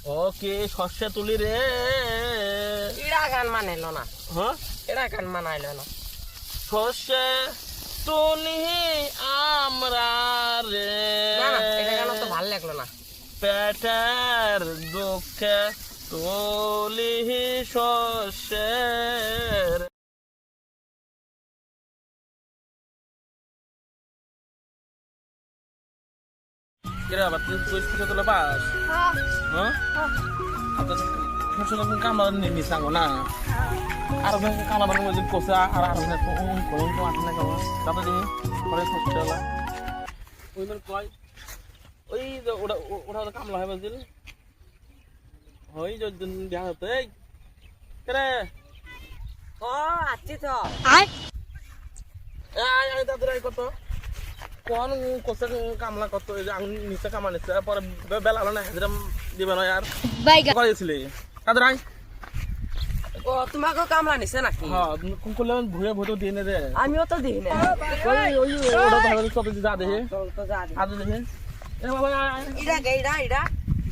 ওকে শস্য তুলি রে এরা গান মানাইলো না। হ্যাঁ এরা গান মানাইলো না। শস্য তুলি আমরা রে না না এটা গান তো ভালো লাগলো না। পেটের দুঃখে তুলি শস্যের কিরে বাবা তুই শস্য তুলে পাস হ্যাঁ শস্য কামড়া নিবি সাঙ্গো না আর কামড়ানোর মধ্যে কোসা আর আর কোন আছে না কেমন তাতে দিই পরে শস্য ওই মানে কয় ওই ওটা ওটা কামলা হয় বুঝলি ওই যদিন দেখা হতে রে ও আছি তো আই দাদুর কত কোন কোসা কামলা কত নিচে কামা নিচ্ছে পরে বেলা হলো না হাজিরা দিবে না আর করেছিলি দাদুর আই ও তোমাকে কামলা নিছে নাকি? হ্যাঁ কোন করলে ভুয়ে ভুয়ে দিয়ে নে রে আমিও তো দিই না। ওই ওটা ভালো কত যা দেখে চল তো যা দি। আজ দেখে এ বাবা ইডা গে ইডা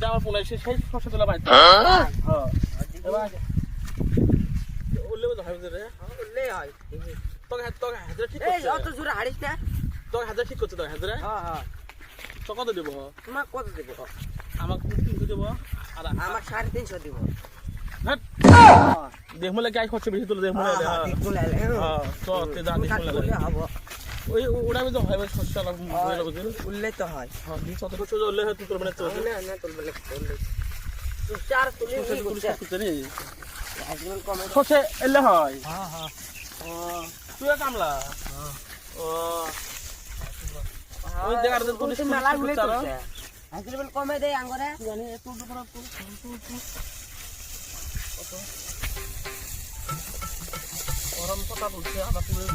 আমার পুলাই সেই শস্য তোলা পাইছে হ্যাঁ এবার উল্লে তো হয় রে বললে হয়। তোকে হাজার ঠিক এই করছে অত জোরে হারিস না। তোকে হাজার ঠিক করছে তোকে হাজার হ্যাঁ হ্যাঁ তো কত দেবো তোমাক কত দেব? আমাকে 300 দেবো আর আমাক 350 দিব। দেখমলে গাই খরচ বেশি তুলে দেখমলে হ্যাঁ দেখুন লাইলে। হ্যাঁ তো তে যা দেখমলে বললে হবে। ওই ওটা আমি তো হয় শস্য আলাম বলে বুঝলি বললে তো হয়। হ্যাঁ 200 শস্য হলে হয় তুই তোর মানে চলছে না না তোর বলে বললে। তুই চার তুলি শস্য রে একজন কমে। শস্য এলে হয় হ্যাঁ হ্যাঁ ও তুই কামলা ও ওই জায়গার দিন পুলিশ মেলা গুলো করছে। একজন কমে দেই আঙ্গরে। জানি এত উপর কত ওরম কথা বলছে আবার পুলিশ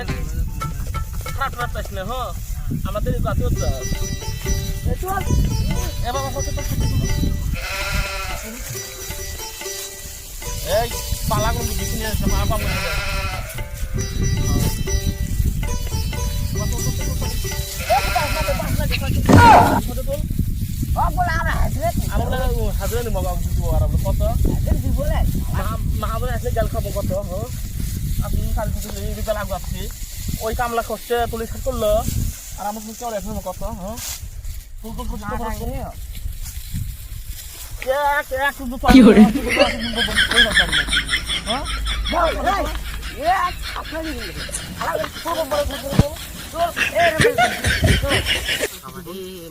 এক ট্রাক ট্রাক পাইছ না হ্যাঁ আমাদের গাছে হচ্ছে চল এবার কত এই পালা কোন দিকে নিয়ে আসছে মা বাবা ও বলে আমরা হাজরে আমরা হাজারে নিব দিব আর কত হাজরে দিব বলে মাহাবরে আসলে গেল খাবো কত হ্যাঁ আপনি কাল বিকাল আগে আসছি ওই কামলা খরচে পুলিশ করলো আর আমার চলে এখন কত হ্যাঁ কি করে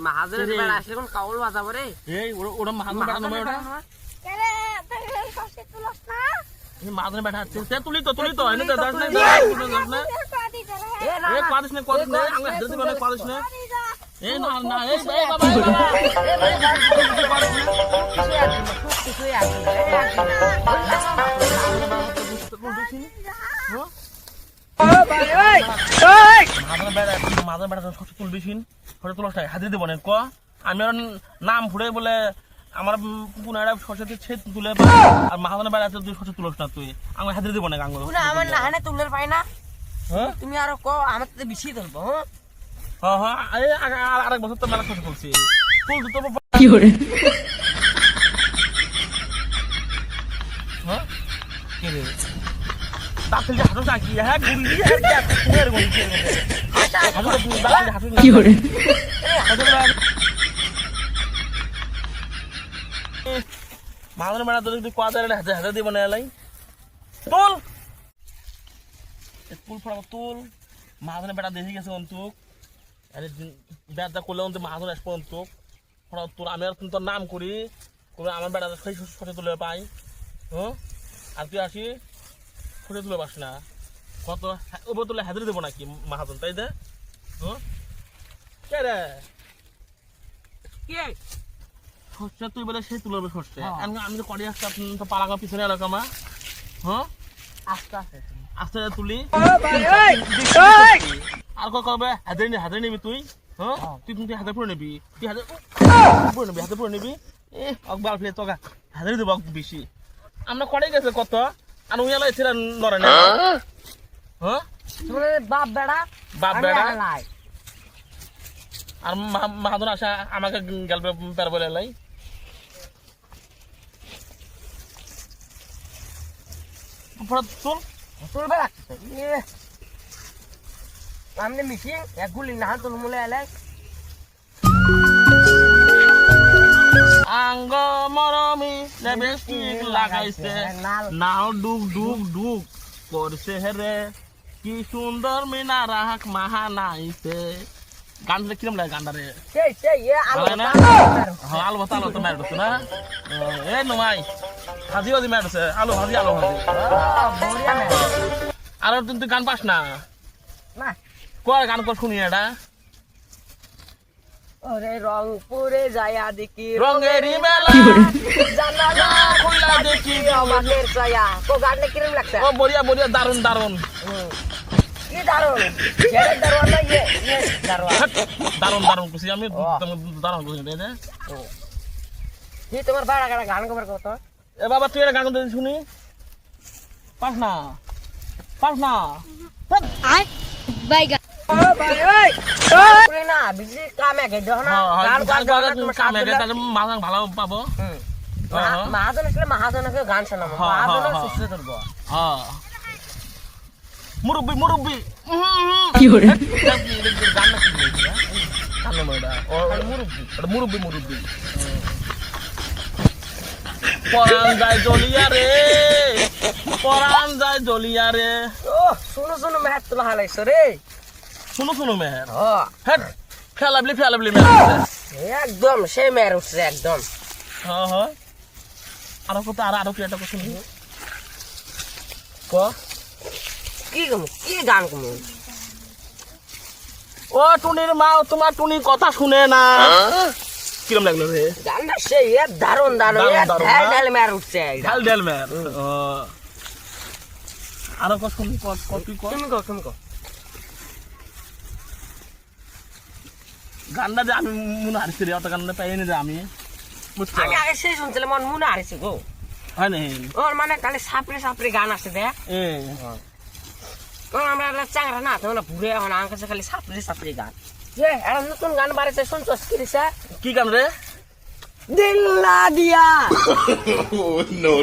মাহাজের বেলা আসলে কোন কাউল বাজাবো রে। এই ওটা মাহাজন বেড়া নয় ওটা মাহাজনে বেড়া আছে তুলি তো এনে তো দাস না এ কোয়াদিস না আমি হাতে দিব না কোয়াদিস না এ না না এই বাবা মাঝে বেড়া শস্য তুলবিছিন ফটো তুলস হাতে দিব না ক আমি নাম ফুড়ে বলে আমার পুনারা শস্য তুলে আর মাহাজনে বেড়াতে তুই শস্য তুলস না তুই আমি হাতে দিব না গাঙ্গ আমার না হানে তুলের পাই না। হ্যাঁ তুমি আরো ক আমার তো বেশি ধরবো। হ্যাঁ হ্যাঁ আরেক বছর তো মেলা শস্য তুলছি তুল তো কি করে হ্যাঁ কে রে দাঁতের যে হাঁটু চাকি হ্যাঁ গুলি হ্যাঁ কুয়ের গুলি কি করে মাহাজনে বেড়া তোর যদি কোয়াদারে হাতে দিব না এলাই তুল তুল ফড়াবো তুল মাহাজনে বেড়া দেখে গেছে অন্তুক আরে বেড়া করলে অন্ত মাহাজন আসবো অন্তুক ফড়া তোর আমি আর তোর নাম করি আমার বেড়া সেই ফটো তুলে পাই হ্যাঁ আর তুই আসি ফটো তুলে পাস না কত ওপর তুলে হাজিরে দেবো নাকি মাহাজন তাই দে হ্যাঁ কে রে কে শস্য তুই বলে সেই তুলবে শস্য আমি তো করি একটা তো পালাগা পিছনে এলাকা হ্যাঁ আস্তে আস্তে আস্তে তুলি আর কবে হাতে নিবি তুই হ্যাঁ তুই হাতে পড়ে নিবি তুই হাতে পড়ে নিবি এ অকবার ফেলে তোকা হাতে দেবো বেশি আমরা করে গেছে কত আর উইয়া লাইছিল নরে না হ্যাঁ বাপ বেড়া আর মাহাজন আসা আমাকে গেল পের বলে লাই ফটো তুল তুলবে লাগছে আমনে মিশিং এক গুলি না তুল মুলে আলে আঙ্গ মরমি লিপস্টিক লাগাইছে নাও ডুব ডুব ডুব করছে রে কি সুন্দর মিনা রাখ মাহা নাইছে গানটা কিরম লাগে গানটা রে সেই এ আলো না হ্যাঁ আলু ভাতা মেরছে না এ নুমাই ভাজি ভাজি মেরছে আলু ভাজি বড়িয়া মে আর তুই গান পাস না না কয় গান কর শুনি এটা ওরে রংপুরে যায়া দেখি রঙেরি মেলা জানালা খুললা দেখি আমাদের ছায়া তো গানে কিরম লাগছে ও বড়িয়া বড়িয়া দারুন দারুন কি দারুন ছেড়ে দারুন না ইয়ে দারুন দারুন দারুন খুশি আমি দারুন খুশি রে কি তোমার বাড়া গাড়া গান কবার কত এ বাবা তুই একটা গান করতে শুনি পাস না আয় বাইগা ও ভাই ওই না বিজি কামে গে দাও না গান গান কামে গে তাহলে মাথা ভালো পাবো মহাজন আসলে মহাজনকে গান শোনাবো মহাজন সুস্থ করবো হ্যাঁ মুরব্বি মুরব্বি কি করে গান না কি কানো মেডা ও মুরব্বি মুরব্বি পরান যায় জ্বলিয়া রে ও শুনো মেহাত তোলা হালাইছো রে শুনো মেহের ও হ্যাঁ ফেলাবলি মেহের একদম সেই মেয়ের উঠছে একদম হ্যাঁ আরো কত আরো কি একটা কথা শুনি ক কি গান কমু ও টুনির মা তোমার টুনি কথা শুনে না কিরম লাগলো রে গানটা সেই দারুন ঢাল মেয়ের উঠছে ঢাল মেহের আরো কত শুনি তুই ক তুমি কো গানটা যে আমি মনে হারিছি রে অত গানটা পাইনি রে আমি বুঝছো আমি আগে সেই শুনছিলাম মন মনে হারিছে গো হয় নাই ওর মানে খালি সাপড়ে গান আছে দে এ আমরা চাংরা না তখন ঘুরে এখন আমার কাছে খালি সাপড়ে গান যে একটা নতুন গান বাড়িছে শুনছস কি দিছে কি গান রে দিল্লা দিয়া no.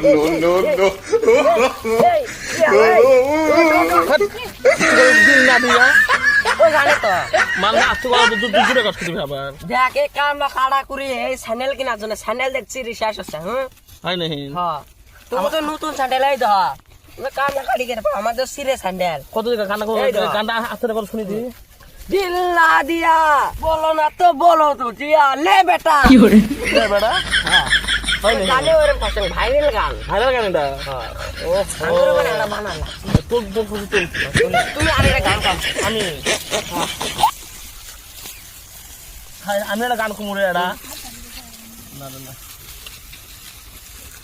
দিন না দিয়া ওই গানে তো মানে আজকে গলা দূরে কষ্ট দিবি আবার দেখ এই কামলা কাড়া করি এই স্যান্ডেল কিনার জন্য স্যান্ডেল দেখছি রিসার্চ হচ্ছে হয় নাই হ্যাঁ তুমি তো নতুন স্যান্ডেল এই দা কামলা কাড়ি করে আমাদের সিরে স্যান্ডেল কত গানটা আস্তে করে শুনি দি দিল্লা দিয়া বলো না তো বলো তো জিয়া লে বেটা কি করে বেড়া গানে ওরম পাশে ভাইরাল গান ভাইরাল গান এটা ও আমারও গান একটা বানালা তোর তুমি আর একটা গান গাও আমি আমি একটা গান কমরে এটা না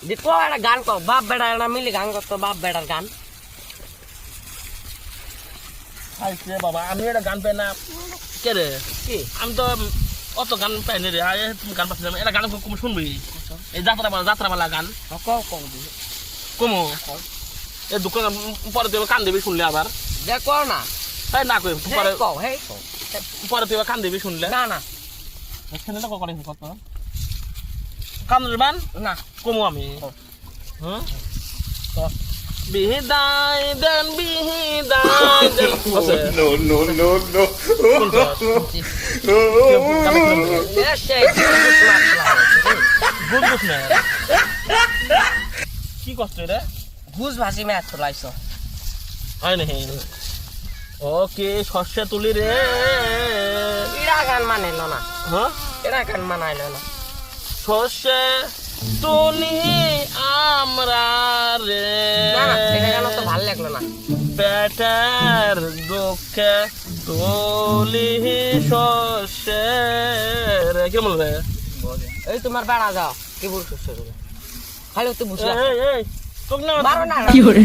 দেখো একটা গান কও বাপ বেটা একটা মিলে গান করতো বাপ বেটার গান আইছে বাবা আমি একটা গান পাই না কে রে কি আমি তো অত গান পাইনি রে আয় তুমি গান পাচ্ছি এটা গান কম শুনবি এই যাত্রাপালা গান কও কমো এই দোকান পরে তুই কান দিবি শুনলে আবার দেখো না তাই না কই পরে কও হে কও পরে তুই কান দিবি শুনলে না না ছেলেটা করে কত কান দিবান না কমো আমি হ্যাঁ বিদায় দেন No. বুঝবুঝ না কি কষ্ট রে ঘুষ ভাসি ম্যাচ চলাইছো হয় নাকি ওকে শস্য তুলি রে এরা গান মানাইল না হ্যাঁ এরা গান মানাইল না শস্য তুলি আমরা রে না না এটা গান তো ভালো লাগলো না পেটের দুঃখে তুলি শস্য রে কি বলবে এই তোমার বেড়া যাও কি বল সুস্থ করে খালি তো বুঝলা এই তোক না মারো না কি করে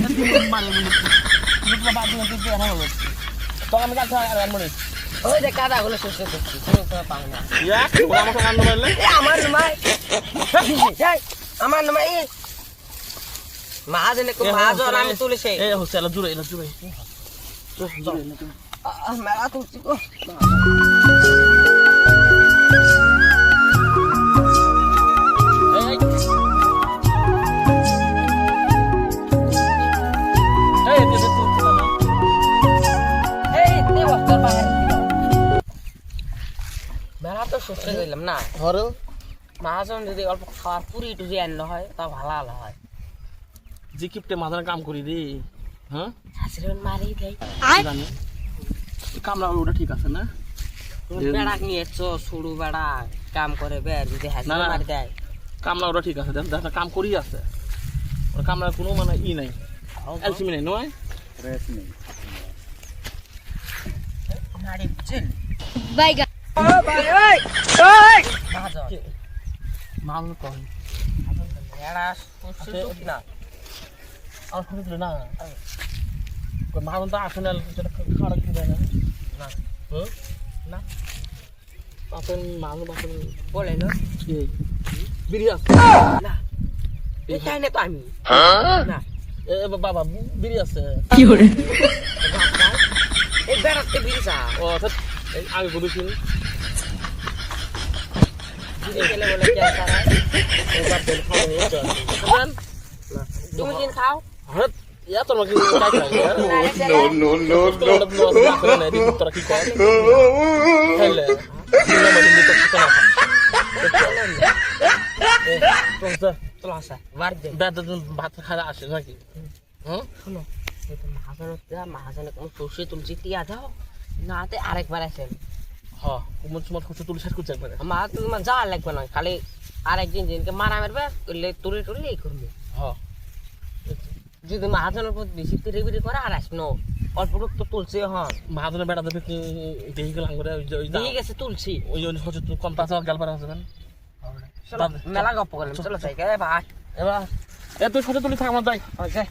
তো আমি কাছে আর মনে ওই যে কাদা গুলো সুস্থ করছি তুমি তো পাও না ইয়া আমাকে গান মারলে এ আমার নামাই আমার নামাই মহাজনে কো মহাজন আমি তুলে সেই এ হচ্ছে এলা জুড়ে মেলা তুলছি গো মেলা তো সুস্থ হইলাম না ধরো মহাজন যদি অল্প খাওয়ার পুরি টুরি আনলো হয় তা ভালো হয় যে কিপটে মাথার কাম করি রে হ্যাঁ হাসির মারি দেয় জানি কামলা ওটা ঠিক আছে না তুমি বেড়া নিয়েছো সরু বেড়া কাম করে বের যদি না, হাসির না। মারি দেয় কামলা ওটা ঠিক আছে দেখ কাম করি আছে ওর কামলার কোনো মানে ই নাই এলসিমি নাই নয় মারি বুঝছেন বাইগান মহাজন মাল কম বেড়া সুস্থ না আমার শুনে দিল না মাল তো আসে না যেটা খাওয়া কি দেয় না না হ্যাঁ না আপেল মাল বাপেল বলে না বিড়ি আছে না এটাই না তো আমি না এ বাবা বিড়ি আছে এই বেড়াতে বিরিসা ও অর্থাৎ আগে করেছিল বিড়ি খেলে বলে ক্যান্সার হয় এবার তেল খাওয়া বুঝলেন তুমি দিন খাও হঠাৎ ইয়া তোর কি কাজ No, no, no, no. তোরা কি কর খাইলে চলো আসা বার দে ভাত খাওয়া আসে নাকি হ্যাঁ শোনো মহাজনে কোনো সর্ষে তুলছি টিয়া দাও নাতে আরেকবার আসেন হ্যাঁ কুমুর সময় খুশি তুলে শেষ করছে একবারে মা তোমার যা লাগবে না খালি আরেকদিন দিনকে মারা মারবে তুলে তুলে এই করবো হ্যাঁ যদি মহাজনের উপর বেশি তিরি বিরি করে আর আসনো অল্প তো তুলছি হ্যাঁ মহাজনের বেটা দেবে কি দেখি গেলাম করে দিয়ে গেছে তুলছি ওই জন্য হচ্ছে তুই কম পাশে গেল পারা হচ্ছে চলো, মেলা গপ্প করলাম চলো তাই ভাই এবার এ তুই সাথে তুলি থাক আমার যাই ওকে